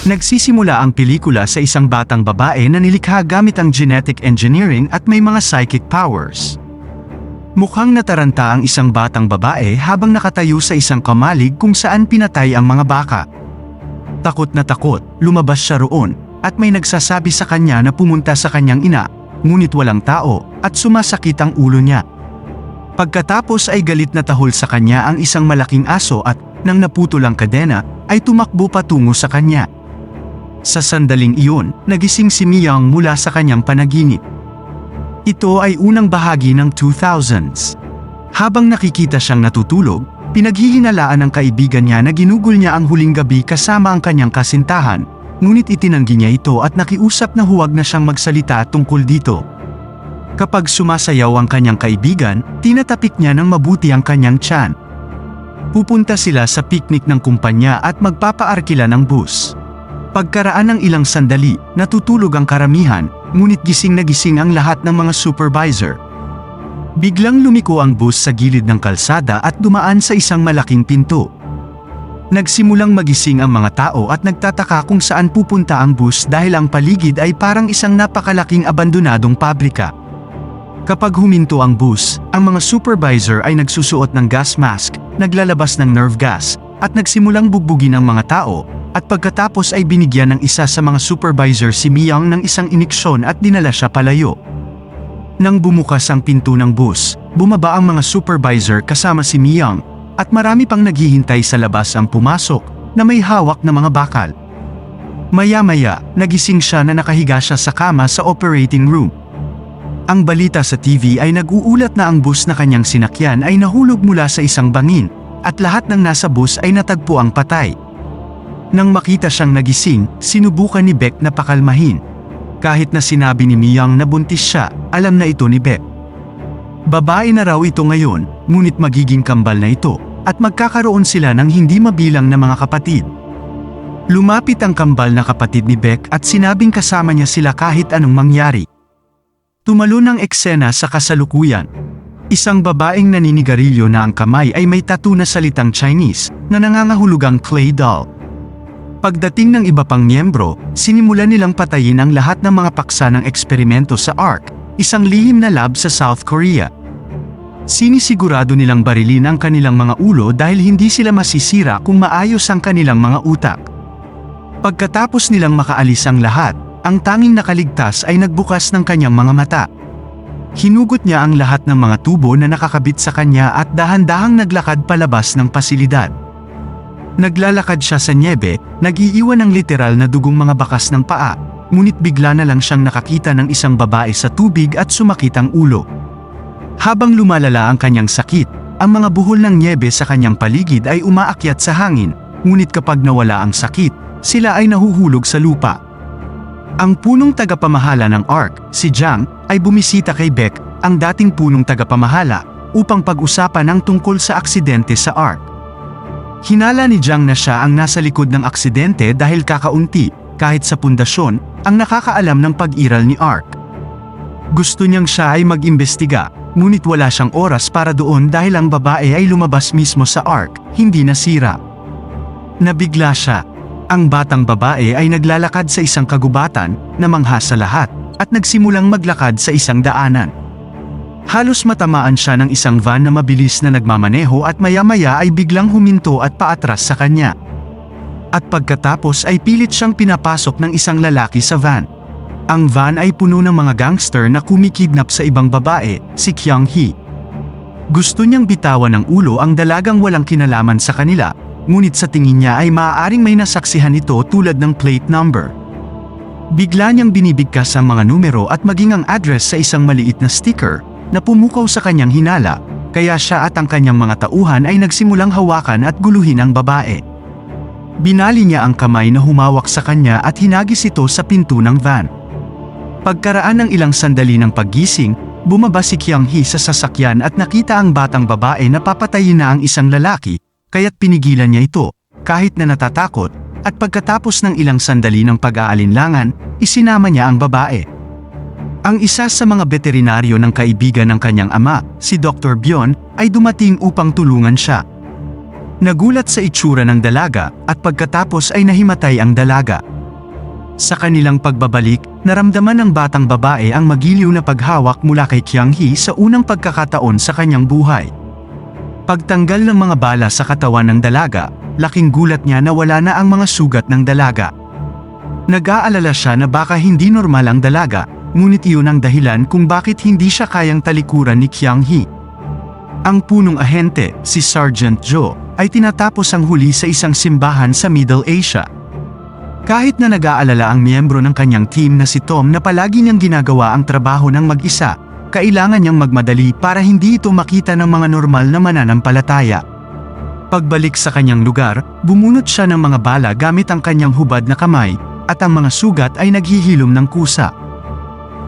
Nagsisimula ang pelikula sa isang batang babae na nilikha gamit ang genetic engineering at may mga psychic powers. Mukhang nataranta ang isang batang babae habang nakatayo sa isang kamalig kung saan pinatay ang mga baka. Takot na takot, lumabas siya roon, at may nagsasabi sa kanya na pumunta sa kanyang ina, ngunit walang tao, at sumasakit ang ulo niya. Pagkatapos ay galit na tahol sa kanya ang isang malaking aso at, nang naputol ang kadena, ay tumakbo patungo sa kanya. Sa sandaling iyon, nagising si Miyang mula sa kanyang panaginip. Ito ay unang bahagi ng 2000s. Habang nakikita siyang natutulog, pinaghihinalaan ng kaibigan niya na ginugol niya ang huling gabi kasama ang kanyang kasintahan, ngunit itinanggi niya ito at nakiusap na huwag na siyang magsalita tungkol dito. Kapag sumasayaw ang kanyang kaibigan, tinatapik niya ng mabuti ang kanyang tiyan. Pupunta sila sa picnic ng kumpanya at magpapaarkila ng bus. Pagkaraan ng ilang sandali, natutulog ang karamihan, ngunit gising na gising ang lahat ng mga supervisor. Biglang lumiko ang bus sa gilid ng kalsada at dumaan sa isang malaking pinto. Nagsimulang magising ang mga tao at nagtataka kung saan pupunta ang bus dahil ang paligid ay parang isang napakalaking abandonadong pabrika. Kapag huminto ang bus, ang mga supervisor ay nagsusuot ng gas mask, naglalabas ng nerve gas, at nagsimulang bugbugin ang mga tao, at pagkatapos ay binigyan ng isa sa mga supervisor si Miyang ng isang iniksyon at dinala siya palayo. Nang bumukas ang pinto ng bus, bumaba ang mga supervisor kasama si Miyang, at marami pang naghihintay sa labas ang pumasok, na may hawak na mga bakal. Maya-maya, nagising siya na nakahiga siya sa kama sa operating room. Ang balita sa TV ay nag-uulat na ang bus na kanyang sinakyan ay nahulog mula sa isang bangin, at lahat ng nasa bus ay natagpo ang patay. Nang makita siyang nagising, sinubukan ni Beck na pakalmahin. Kahit na sinabi ni Miyang na buntis siya, alam na ito ni Beck. Babae na raw ito ngayon, ngunit magiging kambal na ito, at magkakaroon sila ng hindi mabilang na mga kapatid. Lumapit ang kambal na kapatid ni Beck at sinabing kasama niya sila kahit anong mangyari. Tumalon ang eksena sa kasalukuyan. Isang babaeng naninigarilyo na ang kamay ay may tattoo na salitang Chinese, na nangangahulugang clay doll. Pagdating ng iba pang miyembro, sinimulan nilang patayin ang lahat ng mga paksa ng eksperimento sa ARC, isang lihim na lab sa South Korea. Sinisigurado nilang barilin ang kanilang mga ulo dahil hindi sila masisira kung maayos ang kanilang mga utak. Pagkatapos nilang makaalis ang lahat, ang tanging nakaligtas ay nagbukas ng kanyang mga mata. Hinugot niya ang lahat ng mga tubo na nakakabit sa kanya at dahan-dahang naglakad palabas ng pasilidad. Naglalakad siya sa nyebe, nag-iiwan ng literal na dugong mga bakas ng paa, ngunit bigla na lang siyang nakakita ng isang babae sa tubig at sumakit ang ulo. Habang lumalala ang kanyang sakit, ang mga buhol ng nyebe sa kanyang paligid ay umaakyat sa hangin, ngunit kapag nawala ang sakit, sila ay nahuhulog sa lupa. Ang punong tagapamahala ng ARC, si Jiang, ay bumisita kay Beck, ang dating punong tagapamahala, upang pag-usapan ang tungkol sa aksidente sa ARC. Hinala ni Jiang na siya ang nasa likod ng aksidente dahil kakaunti, kahit sa pundasyon, ang nakakaalam ng pag-iral ni ARC. Gusto niyang siya ay mag-imbestiga, ngunit wala siyang oras para doon dahil ang babae ay lumabas mismo sa ARC, hindi nasira. Nabigla siya. Ang batang babae ay naglalakad sa isang kagubatan, namangha sa lahat, at nagsimulang maglakad sa isang daanan. Halos matamaan siya ng isang van na mabilis na nagmamaneho at maya-maya ay biglang huminto at paatras sa kanya. At pagkatapos ay pilit siyang pinapasok ng isang lalaki sa van. Ang van ay puno ng mga gangster na kumikidnap sa ibang babae, si Kyung Hee. Gusto niyang bitawan ng ulo ang dalagang walang kinalaman sa kanila, ngunit sa tingin niya ay maaaring may nasaksihan ito tulad ng plate number. Bigla niyang binibigkas ang mga numero at maging ang address sa isang maliit na sticker, na pumukaw sa kanyang hinala, kaya siya at ang kanyang mga tauhan ay nagsimulang hawakan at guluhin ang babae. Binali niya ang kamay na humawak sa kanya at hinagis ito sa pinto ng van. Pagkaraan ng ilang sandali ng paggising, bumaba si Kyung Hee sa sasakyan at nakita ang batang babae na papatayin na ang isang lalaki, kaya't pinigilan niya ito, kahit na natatakot, at pagkatapos ng ilang sandali ng pag-aalinlangan, isinama niya ang babae. Ang isa sa mga veterinaryo ng kaibigan ng kanyang ama, si Dr. Byon, ay dumating upang tulungan siya. Nagulat sa itsura ng dalaga, at pagkatapos ay nahimatay ang dalaga. Sa kanilang pagbabalik, naramdaman ng batang babae ang magiliw na paghawak mula kay Kyung-hee sa unang pagkakataon sa kanyang buhay. Pagtanggal ng mga bala sa katawan ng dalaga, laking gulat niya na wala na ang mga sugat ng dalaga. Nag-aalala siya na baka hindi normal ang dalaga, ngunit iyon ang dahilan kung bakit hindi siya kayang talikuran ni Kyung-hee. Ang punong ahente, si Sergeant Jo, ay tinatapos ang huli sa isang simbahan sa Middle Asia. Kahit na nag-aalala ang miyembro ng kanyang team na si Tom na palagi niyang ginagawa ang trabaho ng mag-isa, kailangan niyang magmadali para hindi ito makita ng mga normal na mananampalataya. Pagbalik sa kanyang lugar, bumunot siya ng mga bala gamit ang kanyang hubad na kamay, at ang mga sugat ay naghihilom ng kusa.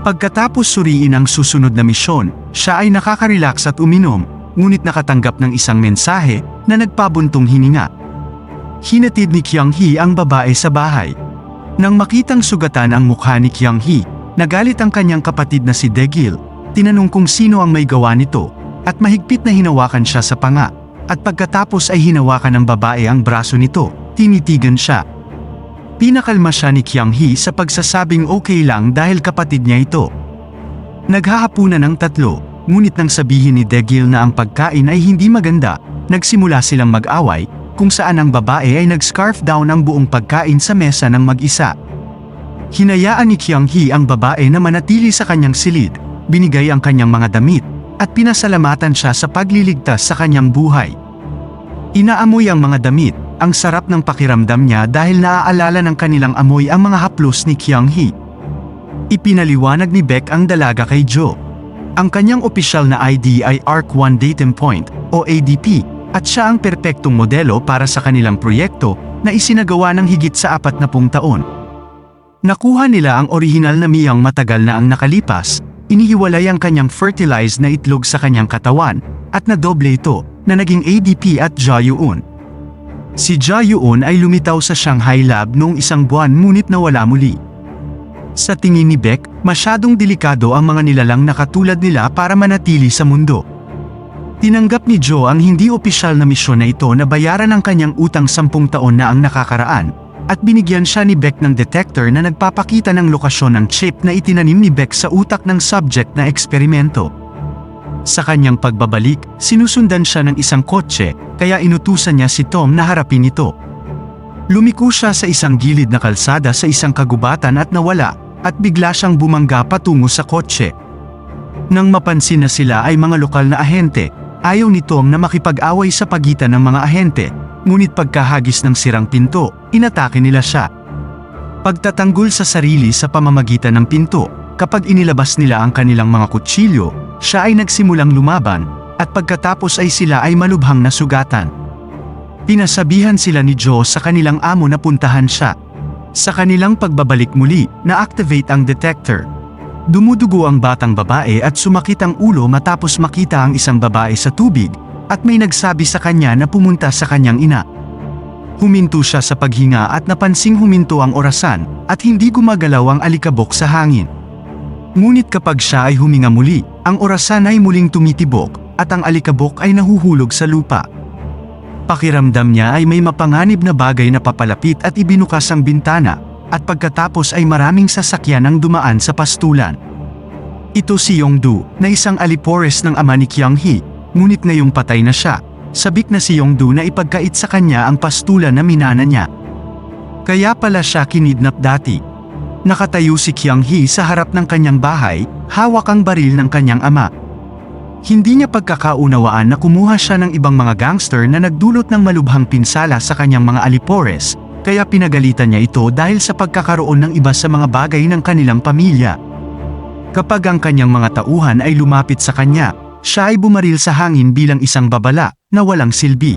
Pagkatapos suriin ang susunod na misyon, siya ay nakaka-relax at uminom, ngunit nakatanggap ng isang mensahe na nagpabuntong hininga. Hinatid ni Kyung-hee ang babae sa bahay. Nang makitang sugatan ang mukha ni Kyung-hee, nagalit ang kanyang kapatid na si Dae-gil, tinanong kung sino ang may gawa nito, at mahigpit na hinawakan siya sa panga, at pagkatapos ay hinawakan ng babae ang braso nito, tinitigan siya. Pinakalma siya ni Kyung-hee sa pagsasabing okay lang dahil kapatid niya ito. Naghahapunan ng tatlo, ngunit nang sabihin ni Dae-gil na ang pagkain ay hindi maganda, nagsimula silang mag-away, kung saan ang babae ay nag-scarf down ang buong pagkain sa mesa ng mag-isa. Hinayaan ni Kyung-hee ang babae na manatili sa kanyang silid, binigay ang kanyang mga damit, at pinasalamatan siya sa pagliligtas sa kanyang buhay. Inaamoy ang mga damit, ang sarap ng pakiramdam niya dahil naaalala ng kanilang amoy ang mga haplos ni Kyung-hee. Ipinaliwanag ni Baek ang dalaga kay Jo. Ang kanyang opisyal na ID ay ARC-1 Datum Point, o ADP, at siya ang perpektong modelo para sa kanilang proyekto na isinagawa ng higit sa 40 taon. Nakuha nila ang orihinal na Miyang matagal na ang nakalipas, inihiwalay ang kanyang fertilized na itlog sa kanyang katawan, at nadoble ito, na naging ADP at Ja-yoon. Si Ja-yoon ay lumitaw sa Shanghai Lab noong 1 buwan ngunit nawala muli. Sa tingin ni Baek, masyadong delikado ang mga nilalang na katulad nila para manatili sa mundo. Tinanggap ni Jo ang hindi opisyal na misyon na ito na bayaran ang kanyang utang 10 taon na ang nakakaraan, at binigyan siya ni Baek ng detector na nagpapakita ng lokasyon ng chip na itinanim ni Baek sa utak ng subject na eksperimento. Sa kanyang pagbabalik, sinusundan siya ng isang kotse, kaya inutusan niya si Tom na harapin ito. Lumiko siya sa isang gilid na kalsada sa isang kagubatan at nawala, at bigla siyang bumangga patungo sa kotse. Nang mapansin na sila ay mga lokal na ahente, ayaw ni Tom na makipag-away sa pagitan ng mga ahente, ngunit pagkahagis ng sirang pinto, inatake nila siya. Pagtatanggol sa sarili sa pamamagitan ng pinto, kapag inilabas nila ang kanilang mga kutsilyo, siya ay nagsimulang lumaban, at pagkatapos ay sila ay malubhang nasugatan. Pinasabihan sila ni Jo sa kanilang amo na puntahan siya. Sa kanilang pagbabalik muli, na-activate ang detector. Dumudugo ang batang babae at sumakit ang ulo matapos makita ang isang babae sa tubig, at may nagsabi sa kanya na pumunta sa kanyang ina. Huminto siya sa paghinga at napansing huminto ang orasan, at hindi gumagalaw ang alikabok sa hangin. Ngunit kapag siya ay huminga muli, ang orasan ay muling tumitibok, at ang alikabok ay nahuhulog sa lupa. Pakiramdam niya ay may mapanganib na bagay na papalapit at ibinukas ang bintana, at pagkatapos ay maraming sasakyan ang dumaan sa pastulan. Ito si Yongdu, na isang alipores ng ama ni Kyung-hee, ngunit ngayong patay na siya. Sabik na si Yongdu na ipagkait sa kanya ang pastulan na minana niya. Kaya pala siya kinidnap dati. Nakatayo si Kyung-hee sa harap ng kanyang bahay, hawak ang baril ng kanyang ama. Hindi niya pagkakaunawaan na kumuha siya ng ibang mga gangster na nagdulot ng malubhang pinsala sa kanyang mga alipores, kaya pinagalitan niya ito dahil sa pagkakaroon ng iba sa mga bagay ng kanilang pamilya. Kapag ang kanyang mga tauhan ay lumapit sa kanya, siya ay bumaril sa hangin bilang isang babala na walang silbi.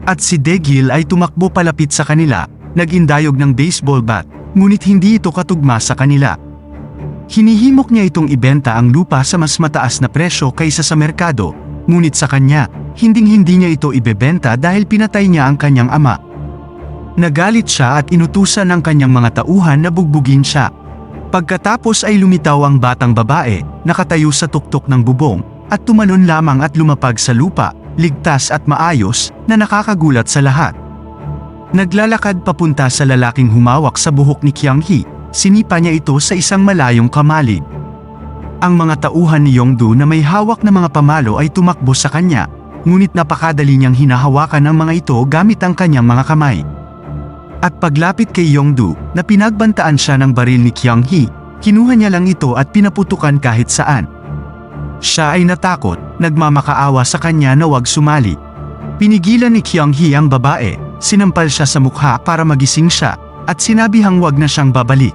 At si Dae-gil ay tumakbo palapit sa kanila, nag-indayog ng baseball bat, ngunit hindi ito katugma sa kanila. Hinihimok niya itong ibenta ang lupa sa mas mataas na presyo kaysa sa merkado, ngunit sa kanya, hinding-hindi niya ito ibebenta dahil pinatay niya ang kanyang ama. Nagalit siya at inutusan ng kanyang mga tauhan na bugbugin siya. Pagkatapos ay lumitaw ang batang babae, nakatayo sa tuktok ng bubong, at tumalon lamang at lumapag sa lupa, ligtas at maayos, na nakakagulat sa lahat. Naglalakad papunta sa lalaking humawak sa buhok ni Kyung-hee, sinipa niya ito sa isang malayong kamalig. Ang mga tauhan ni Yongdu na may hawak na mga pamalo ay tumakbo sa kanya, ngunit napakadali niyang hinahawakan ang mga ito gamit ang kanyang mga kamay. At paglapit kay Yongdu, na pinagbantaan siya ng baril ni Kyung-hee, kinuha niya lang ito at pinaputukan kahit saan. Siya ay natakot, nagmamakaawa sa kanya na wag sumali. Pinigilan ni Kyung-hee ang babae, sinampal siya sa mukha para magising siya, at sinabihang wag na siyang babalik.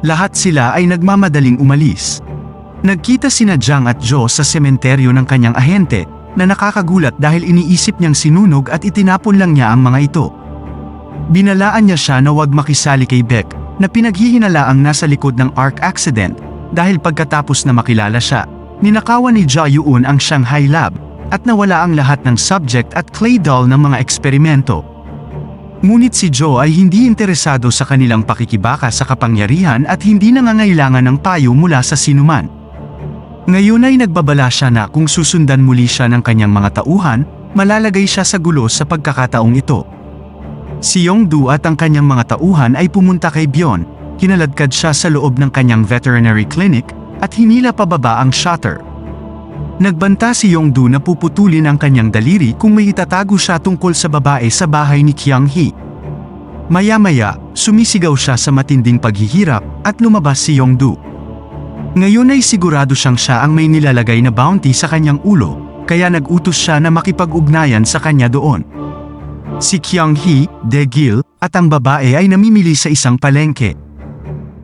Lahat sila ay nagmamadaling umalis. Nagkita sina Jang at Jo sa sementeryo ng kanyang ahente, na nakakagulat dahil iniisip niyang sinunog at itinapon lang niya ang mga ito. Binalaan niya siya na wag makisali kay Beck, na pinaghihinalaang nasa likod ng arc accident, dahil pagkatapos na makilala siya, ninakawan ni Ja Yoon ang Shanghai Lab, at nawala ang lahat ng subject at clay doll ng mga eksperimento. Ngunit si Jo ay hindi interesado sa kanilang pakikibaka sa kapangyarihan at hindi nangangailangan ng payo mula sa sinuman. Ngayon ay nagbabala siya na kung susundan muli siya ng kanyang mga tauhan, malalagay siya sa gulo sa pagkakataong ito. Si Yongdu at ang kanyang mga tauhan ay pumunta kay Byon, kinaladkad siya sa loob ng kanyang veterinary clinic, at hinila pababa ang shutter. Nagbanta si Yongdu na puputulin ang kanyang daliri kung may itatago siya tungkol sa babae sa bahay ni Kyung-hee. Maya-maya, sumisigaw siya sa matinding paghihirap, at lumabas si Yongdu. Ngayon ay sigurado siyang siya ang may nilalagay na bounty sa kanyang ulo, kaya nag-utos siya na makipag-ugnayan sa kanya doon. Si Kyung-hee, Dae-gil, at ang babae ay namimili sa isang palengke.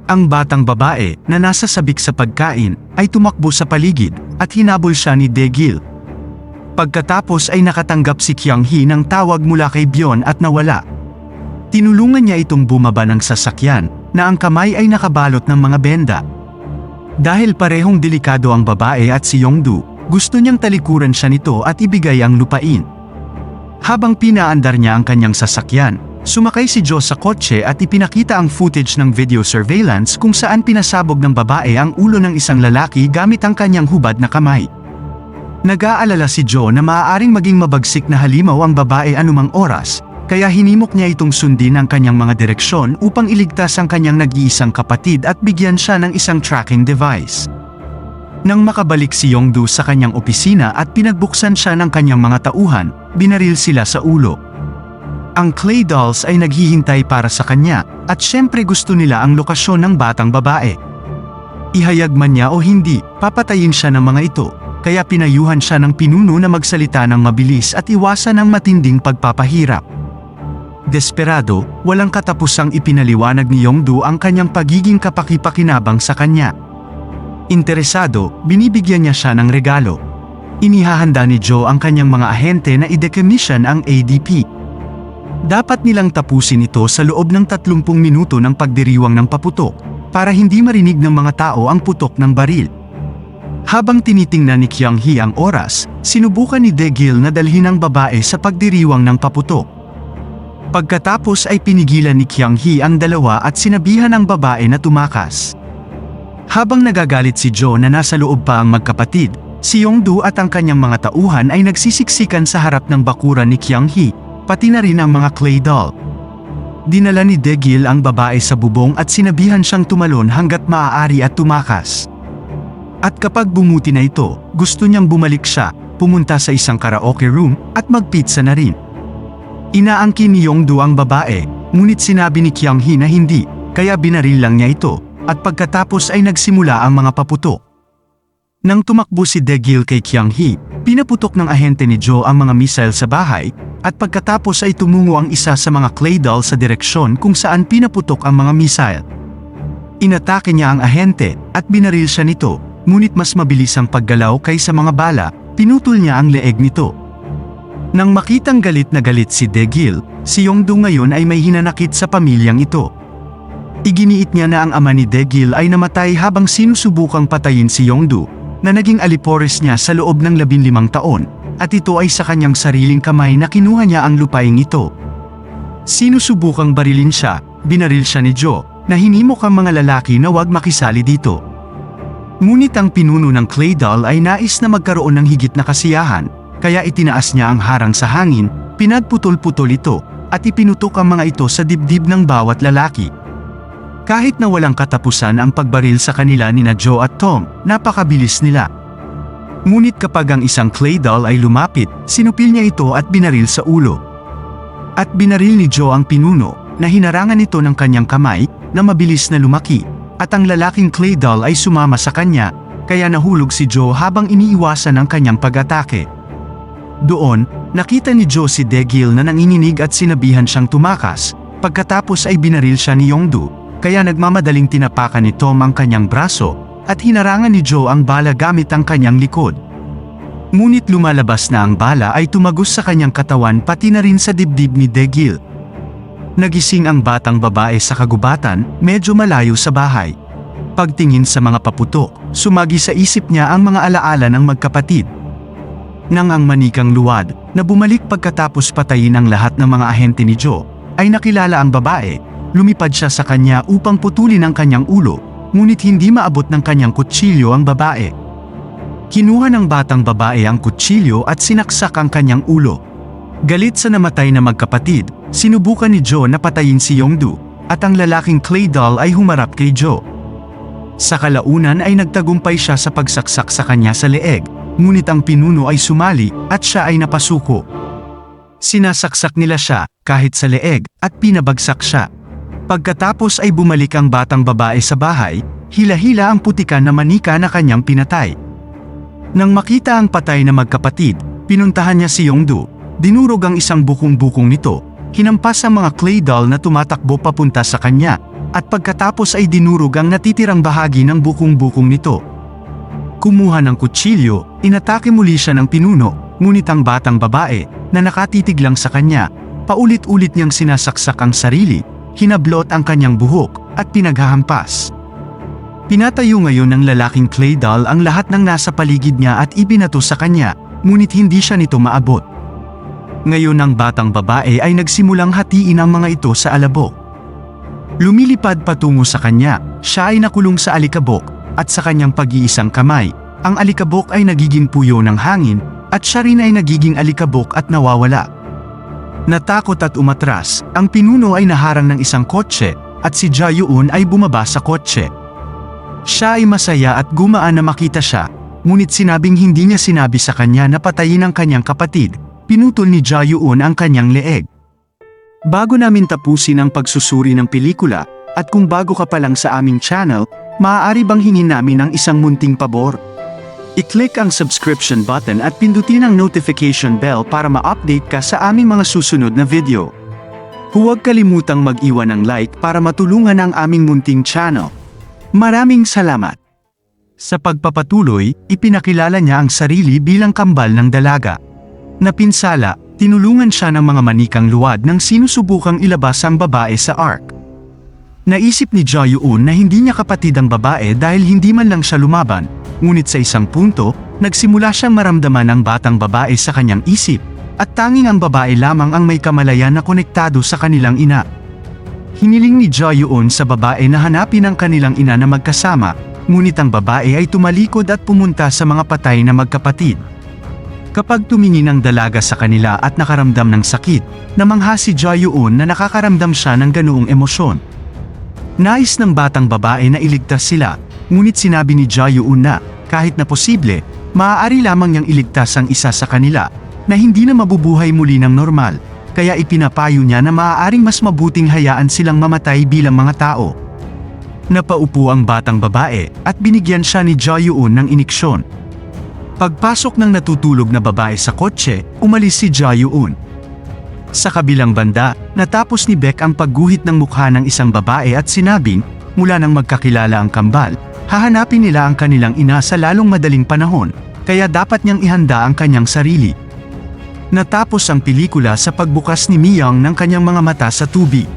Ang batang babae, na nasa sabik sa pagkain, ay tumakbo sa paligid, at hinabol siya ni Dae-gil. Pagkatapos ay nakatanggap si Kyung-hee ng tawag mula kay Byon at nawala. Tinulungan niya itong bumaba ng sasakyan, na ang kamay ay nakabalot ng mga benda. Dahil parehong delikado ang babae at si Yongdu, gusto niyang talikuran siya nito at ibigay ang lupain. Habang pinaandar niya ang kanyang sasakyan, sumakay si Jo sa kotse at ipinakita ang footage ng video surveillance kung saan pinasabog ng babae ang ulo ng isang lalaki gamit ang kanyang hubad na kamay. Nag-aalala si Jo na maaaring maging mabagsik na halimaw ang babae anumang oras, kaya hinimok niya itong sundin ang kanyang mga direksyon upang iligtas ang kanyang nag-iisang kapatid at bigyan siya ng isang tracking device. Nang makabalik si Yongdu sa kanyang opisina at pinagbuksan siya ng kanyang mga tauhan, binaril sila sa ulo. Ang clay dolls ay naghihintay para sa kanya, at syempre gusto nila ang lokasyon ng batang babae. Ihayag man niya o hindi, papatayin siya ng mga ito, kaya pinayuhan siya ng pinuno na magsalita ng mabilis at iwasan ang matinding pagpapahirap. Desperado, walang katapusang ipinaliwanag ni Yongdu ang kanyang pagiging kapakipakinabang sa kanya. Interesado, binibigyan niya siya ng regalo. Inihahanda ni Jo ang kanyang mga ahente na i-decommission ang ADP. Dapat nilang tapusin ito sa loob ng 30 minuto ng pagdiriwang ng paputok, para hindi marinig ng mga tao ang putok ng baril. Habang tinitingnan ni Kyung-hee ang oras, sinubukan ni Dae-gil na dalhin ang babae sa pagdiriwang ng paputok. Pagkatapos ay pinigilan ni Kyung-hee ang dalawa at sinabihan ang babae na tumakas. Habang nagagalit si Jo na nasa loob pa ang magkapatid, si Yongdu at ang kanyang mga tauhan ay nagsisiksikan sa harap ng bakuran ni Kyung-hee, pati na rin ang mga clay doll. Dinala ni Dae-gil ang babae sa bubong at sinabihan siyang tumalon hanggat maaari at tumakas. At kapag bumuti na ito, gusto niyang bumalik siya, pumunta sa isang karaoke room, at magpizza na rin. Inaangkin ni Yongdu ang babae, ngunit sinabi ni Kyung-hee na hindi, kaya binaril lang niya ito, at pagkatapos ay nagsimula ang mga paputok. Nang tumakbo si Dae-gil kay Kyung-hee, pinaputok ng ahente ni Jo ang mga missile sa bahay, at pagkatapos ay tumungo ang isa sa mga clay doll sa direksyon kung saan pinaputok ang mga missile. Inatake niya ang ahente, at binaril siya nito, ngunit mas mabilis ang paggalaw kaysa mga bala, pinutol niya ang leeg nito. Nang makitang galit na galit si Dae-gil, si Yongdu ngayon ay may hinanakit sa pamilyang ito. Iginiit niya na ang ama ni Dae-gil ay namatay habang sinusubukang patayin si Yongdu, na naging alipores niya sa loob ng 15 taon, at ito ay sa kanyang sariling kamay na kinuha niya ang lupaing ito. Sinusubukang barilin siya, binaril siya ni Jo, na hinimok ang mga lalaki na wag makisali dito. Ngunit ang pinuno ng clay doll ay nais na magkaroon ng higit na kasiyahan, kaya itinaas niya ang harang sa hangin, pinagputol-putol ito, at ipinutok ang mga ito sa dibdib ng bawat lalaki. Kahit na walang katapusan ang pagbaril sa kanila nina Joe at Tom, napakabilis nila. Ngunit kapag ang isang clay doll ay lumapit, sinupil niya ito at binaril sa ulo. At binaril ni Joe ang pinuno, na hinarangan ito ng kanyang kamay, na mabilis na lumaki, at ang lalaking clay doll ay sumama sa kanya, kaya nahulog si Joe habang iniiwasan ang kanyang pag-atake. Doon, nakita ni Joe si Daegil na nanginginig at sinabihan siyang tumakas, pagkatapos ay binaril siya ni Yongdu, kaya nagmamadaling tinapakan ni Tom ang kanyang braso, at hinarangan ni Joe ang bala gamit ang kanyang likod. Ngunit lumalabas na ang bala ay tumagos sa kanyang katawan pati na rin sa dibdib ni Daegil. Nagising ang batang babae sa kagubatan, medyo malayo sa bahay. Pagtingin sa mga paputok, sumagi sa isip niya ang mga alaala ng magkapatid. Nang ang manikang luwad, na bumalik pagkatapos patayin ang lahat ng mga ahente ni Joe, ay nakilala ang babae, lumipad siya sa kanya upang putulin ang kanyang ulo, ngunit hindi maabot ng kanyang kutsilyo ang babae. Kinuha ng batang babae ang kutsilyo at sinaksak ang kanyang ulo. Galit sa namatay na magkapatid, sinubukan ni Joe na patayin si Yongdu, at ang lalaking clay doll ay humarap kay Joe. Sa kalaunan ay nagtagumpay siya sa pagsaksak sa kanya sa leeg, ngunit ang pinuno ay sumali at siya ay napasuko. Sinasaksak nila siya, kahit sa leeg, at pinabagsak siya. Pagkatapos ay bumalik ang batang babae sa bahay, hila-hila ang putikan na manika na kanyang pinatay. Nang makita ang patay na magkapatid, pinuntahan niya si Yongdu, dinurog ang isang bukong-bukong nito, hinampas ang mga clay doll na tumatakbo papunta sa kanya, at pagkatapos ay dinurog ang natitirang bahagi ng bukong-bukong nito. Kumuha ng kutsilyo, inatake muli siya ng pinuno, ngunit ang batang babae, na nakatitig lang sa kanya, paulit-ulit niyang sinasaksak ang sarili, hinablot ang kanyang buhok, at pinaghahampas. Pinatayo ngayon ng lalaking clay doll ang lahat ng nasa paligid niya at ibinato sa kanya, ngunit hindi siya nito maabot. Ngayon ang batang babae ay nagsimulang hatiin ang mga ito sa alabok. Lumilipad patungo sa kanya, siya ay nakulong sa alikabok, at sa kanyang pag-iisang kamay, ang alikabok ay nagiging puyo ng hangin, at siya rin ay nagiging alikabok at nawawala. Natakot at umatras, ang pinuno ay naharang ng isang kotse, at si Jae-yoon ay bumaba sa kotse. Siya ay masaya at gumaan na makita siya, ngunit sinabing hindi niya sinabi sa kanya na patayin ang kanyang kapatid, pinutol ni Jae-yoon ang kanyang leeg. Bago namin tapusin ang pagsusuri ng pelikula, at kung bago ka pa lang sa aming channel, maaari bang hingin namin ang isang munting pabor? I-click ang subscription button at pindutin ang notification bell para ma-update ka sa aming mga susunod na video. Huwag kalimutang mag-iwan ng like para matulungan ang aming munting channel. Maraming salamat! Sa pagpapatuloy, ipinakilala niya ang sarili bilang kambal ng dalaga. Napinsala, tinulungan siya ng mga manikang luwad nang sinusubukang ilabas ang babae sa ark. Naisip ni Jae-yoon na hindi niya kapatid ang babae dahil hindi man lang siya lumaban, ngunit sa isang punto, nagsimula siyang maramdaman ang batang babae sa kanyang isip, at tanging ang babae lamang ang may kamalayan na konektado sa kanilang ina. Hiniling ni Jae-yoon sa babae na hanapin ang kanilang ina na magkasama, ngunit ang babae ay tumalikod at pumunta sa mga patay na magkapatid. Kapag tumingin ang dalaga sa kanila at nakaramdam ng sakit, namangha si Jae-yoon na nakakaramdam siya ng ganoong emosyon. Nais ng batang babae na iligtas sila, ngunit sinabi ni Jae-yoon na, kahit na posible, maaari lamang niyang iligtas ang isa sa kanila, na hindi na mabubuhay muli ng normal, kaya ipinapayo niya na maaaring mas mabuting hayaan silang mamatay bilang mga tao. Napaupo ang batang babae, at binigyan siya ni Jae-yoon ng iniksyon. Pagpasok ng natutulog na babae sa kotse, umalis si Jae-yoon. Sa kabilang banda, natapos ni Baek ang pagguhit ng mukha ng isang babae at sinabing, mula nang magkakilala ang kambal, hahanapin nila ang kanilang ina sa lalong madaling panahon, kaya dapat niyang ihanda ang kanyang sarili. Natapos ang pelikula sa pagbukas ni Miyang ng kanyang mga mata sa tubig.